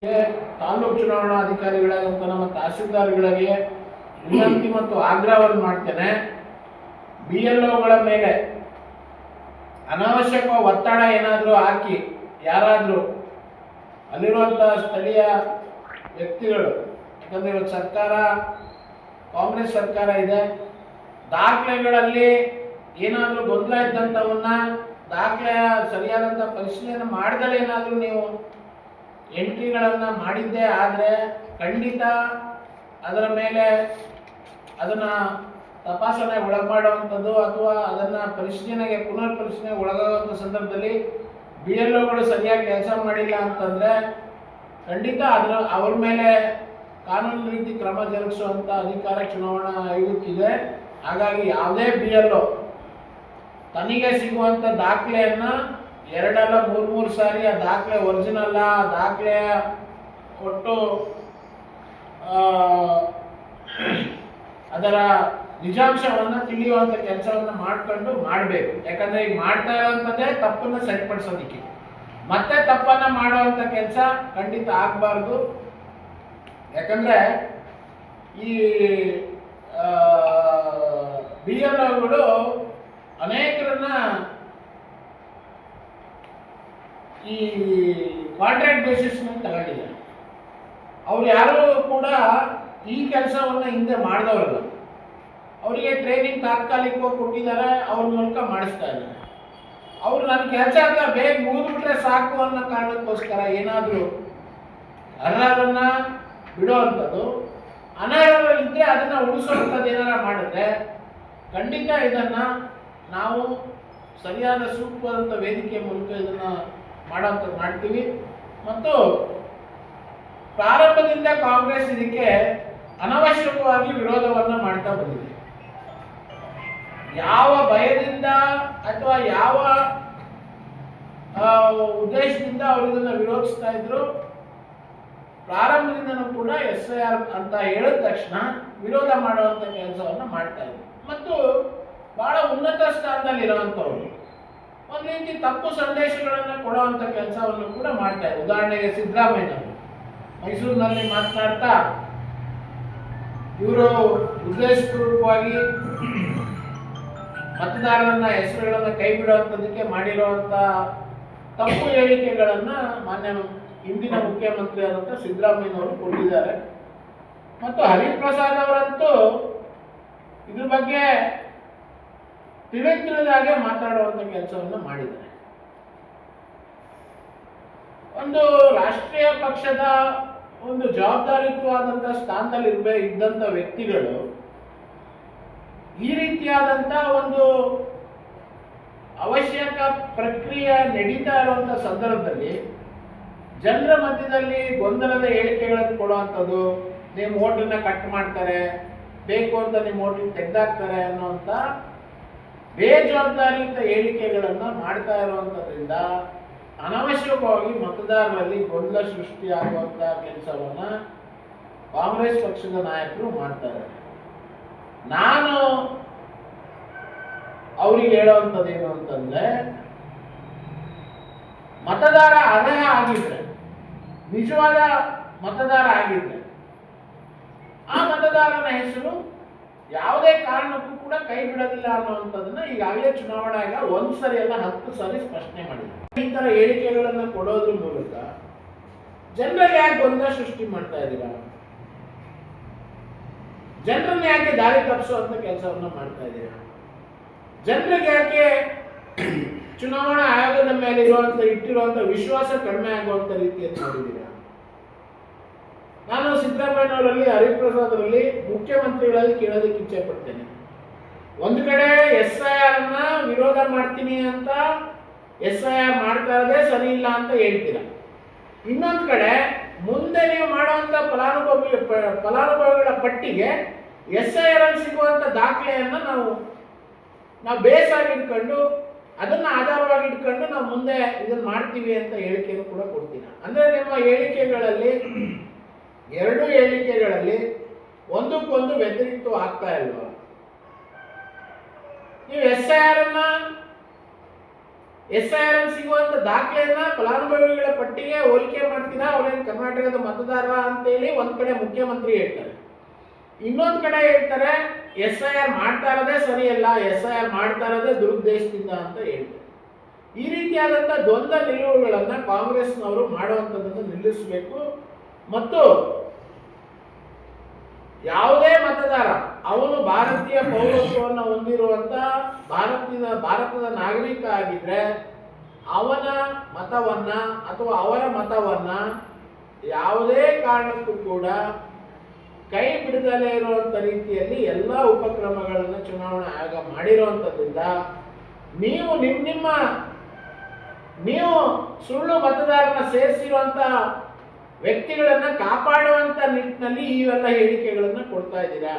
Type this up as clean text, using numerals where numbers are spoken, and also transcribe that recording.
ತಾಲೂಕು ಚುನಾವಣಾಧಿಕಾರಿಗಳಾದಂಥ ನಮ್ಮ ತಹಸೀಲ್ದಾರ್ಗಳಿಗೆ ವಿನಂತಿ ಮತ್ತು ಆಗ್ರಹವನ್ನು ಮಾಡ್ತೇನೆ. BLOಗಳ ಮೇಲೆ ಅನಾವಶ್ಯಕ ಒತ್ತಡ ಏನಾದರೂ ಹಾಕಿ ಯಾರಾದರೂ ಅಲ್ಲಿರುವಂಥ ಸ್ಥಳೀಯ ವ್ಯಕ್ತಿಗಳು, ಯಾಕಂದರೆ ಇವತ್ತು ಸರ್ಕಾರ ಕಾಂಗ್ರೆಸ್ ಸರ್ಕಾರ ಇದೆ, ದಾಖಲೆಗಳಲ್ಲಿ ಏನಾದರೂ ಗೊಂದಲ ಇದ್ದಂಥವನ್ನ ದಾಖಲೆಯ ಸರಿಯಾದಂಥ ಪರಿಶೀಲನೆ ಮಾಡಿದರೆ ಏನಾದರೂ ನೀವು ಎಂಟ್ರಿಗಳನ್ನು ಮಾಡಿದ್ದೇ ಆದರೆ ಖಂಡಿತ ಅದರ ಮೇಲೆ ಅದನ್ನು ತಪಾಸಣೆ ಒಳಮಾಡುವಂಥದ್ದು ಅಥವಾ ಅದನ್ನು ಪರಿಶೀಲನೆಗೆ ಪುನರ್ ಪರಿಶೀಲನೆಗೆ ಒಳಗಾಗುವಂಥ ಸಂದರ್ಭದಲ್ಲಿ BLOಗಳು ಸರಿಯಾಗಿ ಕೆಲಸ ಮಾಡಿಲ್ಲ ಅಂತಂದರೆ ಖಂಡಿತ ಅವ್ರ ಮೇಲೆ ಕಾನೂನು ರೀತಿ ಕ್ರಮ ಜರುಗಿಸುವಂಥ ಅಧಿಕಾರ ಚುನಾವಣಾ ಆಯೋಗಕ್ಕಿದೆ. ಹಾಗಾಗಿ ಯಾವುದೇ BLO ತನಗೆ ಸಿಗುವಂಥ ದಾಖಲೆಯನ್ನು ಎರಡಲ್ಲ ಮೂರು ಸಾರಿ ಆ ದಾಖಲೆ ಒರಿಜಿನಲ್ಲ, ದಾಖಲೆಯ ಕೊಟ್ಟು ಅದರ ನಿಜಾಂಶವನ್ನು ತಿಳಿಯುವಂಥ ಕೆಲಸವನ್ನು ಮಾಡಬೇಕು. ಯಾಕಂದರೆ ಈಗ ಮಾಡ್ತಾ ಇರುವಂಥದ್ದೇ ತಪ್ಪನ್ನು ಸರಿಪಡಿಸೋದಕ್ಕೆ, ಮತ್ತೆ ತಪ್ಪನ್ನು ಮಾಡುವಂಥ ಕೆಲಸ ಖಂಡಿತ ಆಗಬಾರ್ದು. ಯಾಕಂದರೆ ಈ BLOಗಳು ಅನೇಕರನ್ನ ಈ ಕಾಂಟ್ರಾಕ್ಟ್ ಬೇಸಿಸ್ ಮೇಲೆ ತಗೊಂಡಿದ್ದಾರೆ. ಅವ್ರು ಯಾರೂ ಕೂಡ ಈ ಕೆಲಸವನ್ನು ಹಿಂದೆ ಮಾಡಿದವರಲ್ಲ, ಅವರಿಗೆ ಟ್ರೈನಿಂಗ್ ತಾತ್ಕಾಲಿಕವಾಗಿ ಕೊಟ್ಟಿದ್ದಾರೆ, ಅವ್ರ ಮೂಲಕ ಮಾಡಿಸ್ತಾ ಇದ್ದಾರೆ. ಅವರು ನನ್ನ ಕೆಲಸ ಅಂತ ಬೇಗ ಮುಗಿದ್ಬಿಟ್ರೆ ಸಾಕು ಅನ್ನೋ ಕಾರಣಕ್ಕೋಸ್ಕರ ಏನಾದರೂ ಅರ್ಹರನ್ನ ಬಿಡುವಂಥದ್ದು, ಅನರ್ಹರು ಇದ್ದರೆ ಅದನ್ನು ಉಳಿಸುವಂಥದ್ದು ಏನಾರ ಮಾಡಿದ್ರೆ ಖಂಡಿತ ಇದನ್ನು ನಾವು ಸರಿಯಾದ ಸೂಕ್ತವಾದಂಥ ವೇದಿಕೆ ಮೂಲಕ ಇದನ್ನು ಮಾಡೋಂಥದ್ದು ಮಾಡ್ತೀವಿ. ಮತ್ತು ಪ್ರಾರಂಭದಿಂದ ಕಾಂಗ್ರೆಸ್ ಇದಕ್ಕೆ ಅನವಶ್ಯಕವಾಗಿ ವಿರೋಧವನ್ನು ಮಾಡ್ತಾ ಬಂದಿದೆ. ಯಾವ ಭಯದಿಂದ ಅಥವಾ ಯಾವ ಉದ್ದೇಶದಿಂದ ಅವರು ಇದನ್ನು ವಿರೋಧಿಸ್ತಾ ಇದ್ರು, ಪ್ರಾರಂಭದಿಂದನೂ ಕೂಡ SIR ಅಂತ ಹೇಳಿದ ತಕ್ಷಣ ವಿರೋಧ ಮಾಡುವಂಥ ಕೆಲಸವನ್ನು ಮಾಡ್ತಾ ಇದ್ರು. ಮತ್ತು ಬಹಳ ಉನ್ನತ ಸ್ಥಾನದಲ್ಲಿ ಇರುವಂಥವ್ರು ಒಂದು ರೀತಿ ತಪ್ಪು ಸಂದೇಶಗಳನ್ನು ಕೊಡುವಂಥ ಕೆಲಸವನ್ನು ಕೂಡ ಮಾಡ್ತಾ ಇದ್ರು. ಉದಾಹರಣೆಗೆ ಸಿದ್ದರಾಮಯ್ಯನವರು ಮೈಸೂರಿನಲ್ಲಿ ಮಾತನಾಡ್ತಾ ಇವರು ಉದ್ದೇಶಪೂರ್ವಕವಾಗಿ ಮತದಾರರನ್ನ ಹೆಸರುಗಳನ್ನು ಕೈ ಬಿಡುವಂಥದ್ದಕ್ಕೆ ಮಾಡಿರುವಂಥ ತಪ್ಪು ಹೇಳಿಕೆಗಳನ್ನು ಮಾನ್ಯ ಹಿಂದಿನ ಮುಖ್ಯಮಂತ್ರಿ ಆದಂಥ ಸಿದ್ದರಾಮಯ್ಯನವರು ಕೊಟ್ಟಿದ್ದಾರೆ. ಮತ್ತು ಹರಿಪ್ರಸಾದ್ ಅವರಂತೂ ಇದ್ರ ಬಗ್ಗೆ ತಿಳಿದಾಗೆ ಮಾತಾಡುವಂಥ ಕೆಲಸವನ್ನು ಮಾಡಿದ್ದಾರೆ. ಒಂದು ರಾಷ್ಟ್ರೀಯ ಪಕ್ಷದ ಒಂದು ಜವಾಬ್ದಾರಿಯುತವಾದಂಥ ಸ್ಥಾನದಲ್ಲಿ ಇದ್ದಂಥ ವ್ಯಕ್ತಿಗಳು ಈ ರೀತಿಯಾದಂಥ ಒಂದು ಅವಶ್ಯಕ ಪ್ರಕ್ರಿಯೆ ನಡೀತಾ ಇರುವಂಥ ಸಂದರ್ಭದಲ್ಲಿ ಜನರ ಮಧ್ಯದಲ್ಲಿ ಗೊಂದಲದ ಹೇಳಿಕೆಗಳನ್ನು ಕೊಡುವಂಥದ್ದು, ನಿಮ್ಮ ಓಟನ್ನ ಕಟ್ ಮಾಡ್ತಾರೆ, ಬೇಕು ಅಂತ ನಿಮ್ಮ ಓಟನ್ನು ತೆಗೆದಾಕ್ತಾರೆ ಅನ್ನುವಂಥ ಬೇಜವಾಬ್ದಾರಿಯುತ ಹೇಳಿಕೆಗಳನ್ನು ಮಾಡ್ತಾ ಇರುವಂಥದ್ರಿಂದ ಅನವಶ್ಯಕವಾಗಿ ಮತದಾರರಲ್ಲಿ ಗೊಂದಲ ಸೃಷ್ಟಿಯಾಗುವಂಥ ಕೆಲಸವನ್ನು ಕಾಂಗ್ರೆಸ್ ಪಕ್ಷದ ನಾಯಕರು ಮಾಡ್ತಾರೆ. ನಾನು ಅವರಿಗೆ ಹೇಳುವಂಥದ್ದೇನು ಅಂತಂದ್ರೆ, ಮತದಾರ ಅರ್ಹ ಆಗಿದ್ರೆ, ನಿಜವಾದ ಮತದಾರ ಆಗಿದ್ರೆ ಆ ಮತದಾರನ ಹೆಸರು ಯಾವುದೇ ಕಾರಣಕ್ಕೂ ಕೂಡ ಕೈ ಬಿಡೋದಿಲ್ಲ ಅನ್ನುವಂಥದ್ದನ್ನ ಈಗಾಗಲೇ ಚುನಾವಣಾ ಆಯೋಗ 1 ಸರಿ ಅಲ್ಲ 10 ಸರಿ ಸ್ಪಷ್ಟನೆ ಮಾಡಿದೆ. ಈ ತರ ಹೇಳಿಕೆಗಳನ್ನು ಕೊಡೋದ್ರ ಮೂಲಕ ಜನರಲ್ಲಿ ಯಾಕೆ ಗೊಂದಲ ಸೃಷ್ಟಿ ಮಾಡ್ತಾ ಇದ್ದೀರಾ, ಜನರನ್ನ ಯಾಕೆ ದಾರಿ ತಪ್ಪಿಸುವಂತ ಕೆಲಸವನ್ನು ಮಾಡ್ತಾ ಇದ್ದೀರಾ, ಜನರಿಗೆ ಯಾಕೆ ಚುನಾವಣಾ ಆಯೋಗದ ಮೇಲೆ ಇಟ್ಟಿರುವಂತ ವಿಶ್ವಾಸ ಕಡಿಮೆ ಆಗುವಂತ ರೀತಿಯಲ್ಲಿ ಮಾಡಿದ್ದೀರಾ. ನಾನು ಸಿದ್ದರಾಮಯ್ಯನವರಲ್ಲಿ, ಹರಿಪ್ರಸಾದ್ ಅವರಲ್ಲಿ, ಮುಖ್ಯಮಂತ್ರಿಗಳಲ್ಲಿ ಕೇಳೋದಕ್ಕೆ ಇಚ್ಛೆ ಪಡ್ತೇನೆ. ಒಂದು ಕಡೆ SIR ಅನ್ನ ವಿರೋಧ ಮಾಡ್ತೀನಿ ಅಂತ SIR ಮಾಡ್ತಾ ಇರೋದೇ ಸರಿ ಇಲ್ಲ ಅಂತ ಹೇಳ್ತೀರಾ, ಇನ್ನೊಂದು ಕಡೆ ಮುಂದೆ ನೀವು ಮಾಡುವಂತ ಫಲಾನುಭವಿಗಳ ಪಟ್ಟಿಗೆ SIR ಅಲ್ಲಿ ಸಿಗುವಂತ ದಾಖಲೆಯನ್ನು ನಾವು ಬೇಸ್ ಆಗಿ ಇಟ್ಕೊಂಡು ಅದನ್ನ ಆಧಾರವಾಗಿ ಇಟ್ಕೊಂಡು ನಾವು ಮುಂದೆ ಇದನ್ನ ಮಾಡ್ತೀವಿ ಅಂತ ಹೇಳಿಕೆಯನ್ನು ಕೂಡ ಕೊಡ್ತೀರಾ. ಅಂದ್ರೆ ನಿಮ್ಮ ಹೇಳಿಕೆಗಳಲ್ಲಿ, ಎರಡು ಹೇಳಿಕೆಗಳಲ್ಲಿ ಒಂದಕ್ಕೊಂದು ವ್ಯತಿರಿಕ್ತ ಆಗ್ತಾ ಇಲ್ವಾ? ನೀವು SIR ಅನ್ನ SIR ಸಿಗುವಂತ ದಾಖಲೆಯನ್ನ ಫಲಾನುಭವಿಗಳ ಪಟ್ಟಿಗೆ ಹೋಲಿಕೆ ಮಾಡ್ತೀರಾ, ಅವ್ರೇನು ಕರ್ನಾಟಕದ ಮತದಾರ ಅಂತೇಳಿ ಒಂದ್ ಕಡೆ ಮುಖ್ಯಮಂತ್ರಿ ಹೇಳ್ತಾರೆ, ಇನ್ನೊಂದ್ ಕಡೆ ಹೇಳ್ತಾರೆ SIR ಮಾಡ್ತಾ ಇರೋದೇ ಸರಿಯಲ್ಲ, SIR ಮಾಡ್ತಾ ಇರೋದೇ ದುರುದ್ದೇಶದಿಂದ ಅಂತ ಹೇಳ್ತಾರೆ. ಈ ರೀತಿಯಾದಂಥ ದ್ವಂದ್ವ ನಿಲುವುಗಳನ್ನ ಕಾಂಗ್ರೆಸ್ನವರು ಮಾಡುವಂಥದ್ದನ್ನು ನಿಲ್ಲಿಸಬೇಕು. ಮತ್ತು ಯಾವುದೇ ಮತದಾರ ಅವನು ಭಾರತೀಯ ಪೌರತ್ವವನ್ನು ಹೊಂದಿರುವಂತ ಭಾರತದ ನಾಗರಿಕ ಆಗಿದ್ರೆ ಅವನ ಮತವನ್ನ ಅಥವಾ ಅವರ ಮತವನ್ನ ಯಾವುದೇ ಕಾರಣಕ್ಕೂ ಕೂಡ ಕೈ ಬಿಡದಲೇ ಇರುವಂತ ರೀತಿಯಲ್ಲಿ ಎಲ್ಲ ಉಪಕ್ರಮಗಳನ್ನು ಚುನಾವಣಾ ಆಯೋಗ ಮಾಡಿರುವಂಥದ್ರಿಂದ ನೀವು ಸುಳ್ಳು ಮತದಾರನ ಸೇರಿಸಿರುವಂತ ವ್ಯಕ್ತಿಗಳನ್ನ ಕಾಪಾಡುವಂತ ನಿಟ್ಟಿನಲ್ಲಿ ಇವೆಲ್ಲ ಹೇಳಿಕೆಗಳನ್ನ ಕೊಡ್ತಾ ಇದ್ದೀರಾ.